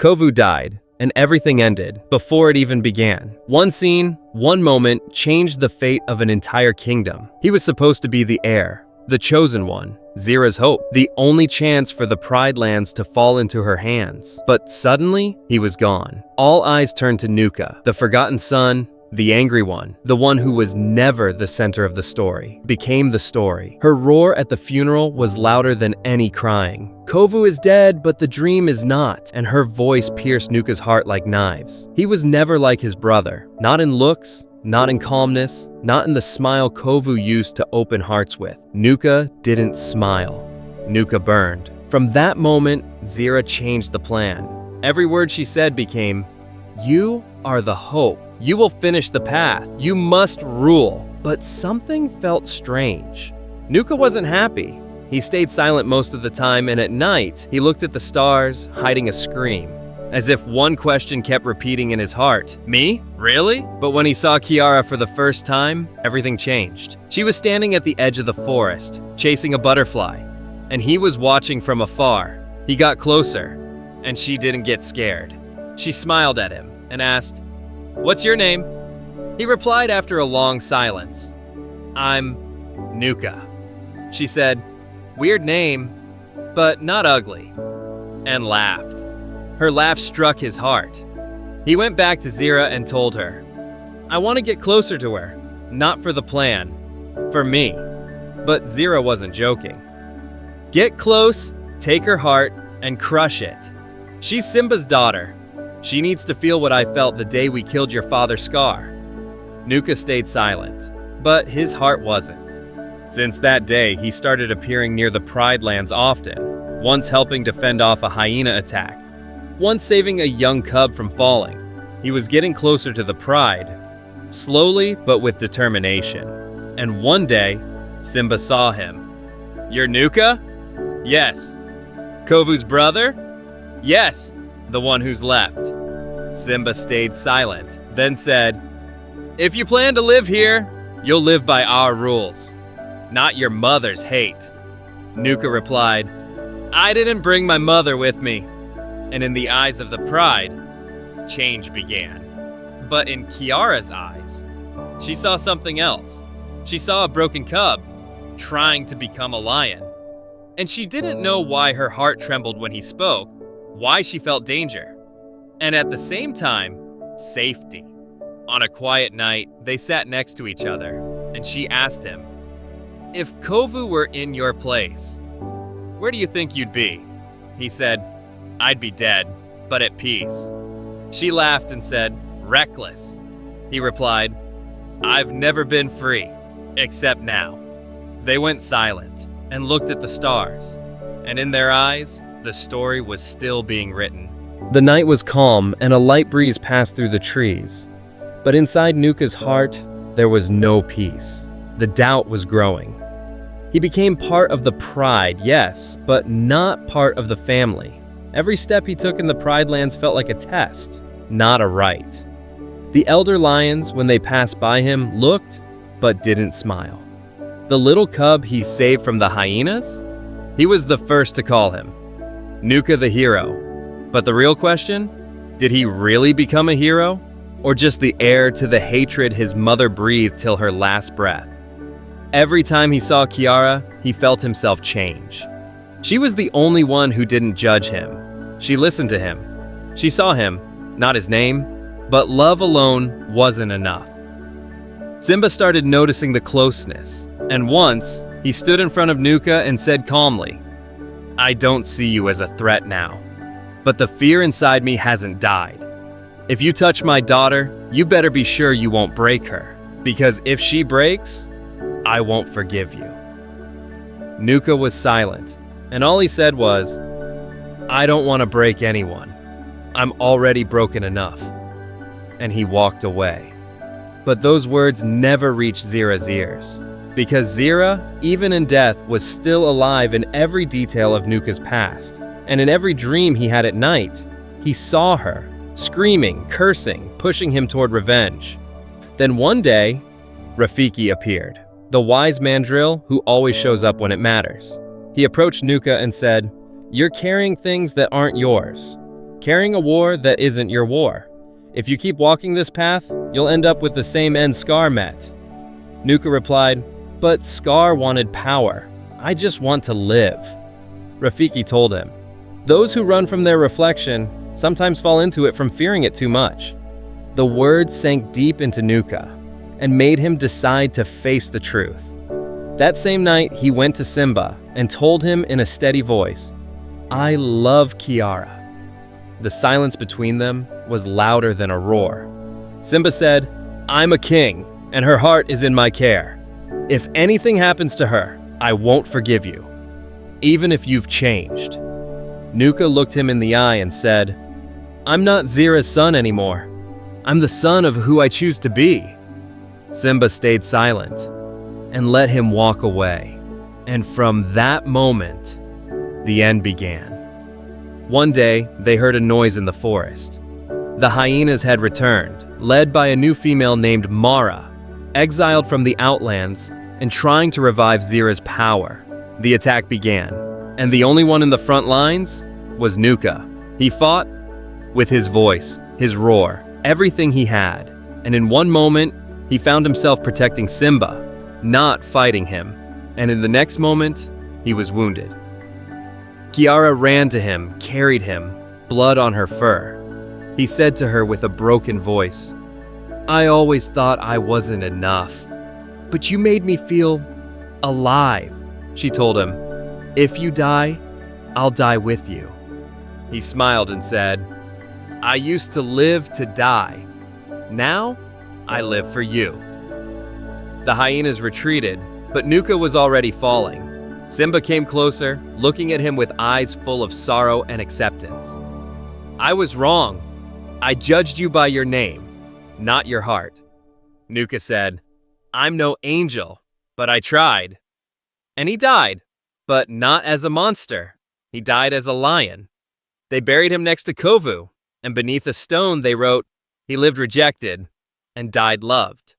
Kovu died, and everything ended before it even began. One scene, one moment changed the fate of an entire kingdom. He was supposed to be the heir, the chosen one, Zira's hope, the only chance for the Pride Lands to fall into her hands. But suddenly, he was gone. All eyes turned to Nuka, the forgotten son, the angry one, the one who was never the center of the story, became the story. Her roar at the funeral was louder than any crying. Kovu is dead, but the dream is not, and her voice pierced Nuka's heart like knives. He was never like his brother, not in looks, not in calmness, not in the smile Kovu used to open hearts with. Nuka didn't smile. Nuka burned. From that moment, Zira changed the plan. Every word she said became, "You are the hope. You will finish the path. You must rule." But something felt strange. Nuka wasn't happy. He stayed silent most of the time, and at night, he looked at the stars, hiding a scream, as if one question kept repeating in his heart. Me? Really? But when he saw Kiara for the first time, everything changed. She was standing at the edge of the forest, chasing a butterfly, and he was watching from afar. He got closer, and she didn't get scared. She smiled at him and asked, "What's your name?" He replied after a long silence, "I'm Nuka." She said, "Weird name, but not ugly," and laughed. Her laugh struck his heart. He went back to Zira and told her, "I want to get closer to her, not for the plan, for me." But Zira wasn't joking. "Get close, take her heart, and crush it. She's Simba's daughter. She needs to feel what I felt the day we killed your father Scar." Nuka stayed silent, but his heart wasn't. Since that day, he started appearing near the Pride Lands often, once helping to fend off a hyena attack, once saving a young cub from falling. He was getting closer to the Pride, slowly but with determination. And one day, Simba saw him. "You're Nuka?" "Yes." "Kovu's brother?" "Yes." "The one who's left." Simba stayed silent, then said, "If you plan to live here, you'll live by our rules, not your mother's hate." Nuka replied, "I didn't bring my mother with me." And in the eyes of the Pride, change began. But in Kiara's eyes, she saw something else. She saw a broken cub, trying to become a lion. And she didn't know why her heart trembled when he spoke, why she felt danger, and at the same time, safety. On a quiet night, they sat next to each other, and she asked him, "If Kovu were in your place, where do you think you'd be?" He said, "I'd be dead, but at peace." She laughed and said, "Reckless." He replied, "I've never been free, except now." They went silent and looked at the stars, and in their eyes, the story was still being written. The night was calm, and a light breeze passed through the trees. But inside Nuka's heart, there was no peace. The doubt was growing. He became part of the Pride, yes, but not part of the family. Every step he took in the Pride Lands felt like a test, not a right. The elder lions, when they passed by him, looked, but didn't smile. The little cub he saved from the hyenas? He was the first to call him Nuka the hero. But the real question? Did he really become a hero? Or just the heir to the hatred his mother breathed till her last breath? Every time he saw Kiara, he felt himself change. She was the only one who didn't judge him. She listened to him. She saw him, not his name, but love alone wasn't enough. Simba started noticing the closeness, and once, he stood in front of Nuka and said calmly, "I don't see you as a threat now, but the fear inside me hasn't died. If you touch my daughter, you better be sure you won't break her, because if she breaks, I won't forgive you." Nuka was silent, and all he said was, "I don't want to break anyone. I'm already broken enough." And he walked away. But those words never reached Zira's ears, because Zira, even in death, was still alive in every detail of Nuka's past. And in every dream he had at night, he saw her, screaming, cursing, pushing him toward revenge. Then one day, Rafiki appeared, the wise mandrill who always shows up when it matters. He approached Nuka and said, "You're carrying things that aren't yours. carrying a war that isn't your war. If you keep walking this path, you'll end up with the same end Scar met. Nuka replied, "But Scar wanted power. I just want to live." Rafiki told him, "Those who run from their reflection sometimes fall into it from fearing it too much." The words sank deep into Nuka and made him decide to face the truth. That same night, he went to Simba and told him in a steady voice, "I love Kiara." The silence between them was louder than a roar. Simba said, "I'm a king, and her heart is in my care. If anything happens to her, I won't forgive you, even if you've changed." Nuka looked him in the eye and said, "I'm not Zira's son anymore. I'm the son of who I choose to be." Simba stayed silent and let him walk away. And from that moment, the end began. One day, they heard a noise in the forest. The hyenas had returned, led by a new female named Mara, exiled from the Outlands and trying to revive Zira's power. The attack began, and the only one in the front lines was Nuka. He fought with his voice, his roar, everything he had, and in one moment, he found himself protecting Simba, not fighting him, and in the next moment, he was wounded. Kiara ran to him, carried him, blood on her fur. He said to her with a broken voice, "I always thought I wasn't enough, but you made me feel alive." She told him, "If you die, I'll die with you." He smiled and said, "I used to live to die. Now, I live for you." The hyenas retreated, but Nuka was already falling. Simba came closer, looking at him with eyes full of sorrow and acceptance. "I was wrong. I judged you by your name, not your heart." Nuka said, "I'm no angel, but I tried." And he died, but not as a monster. He died as a lion. They buried him next to Kovu, and beneath a stone they wrote, "He lived rejected and died loved."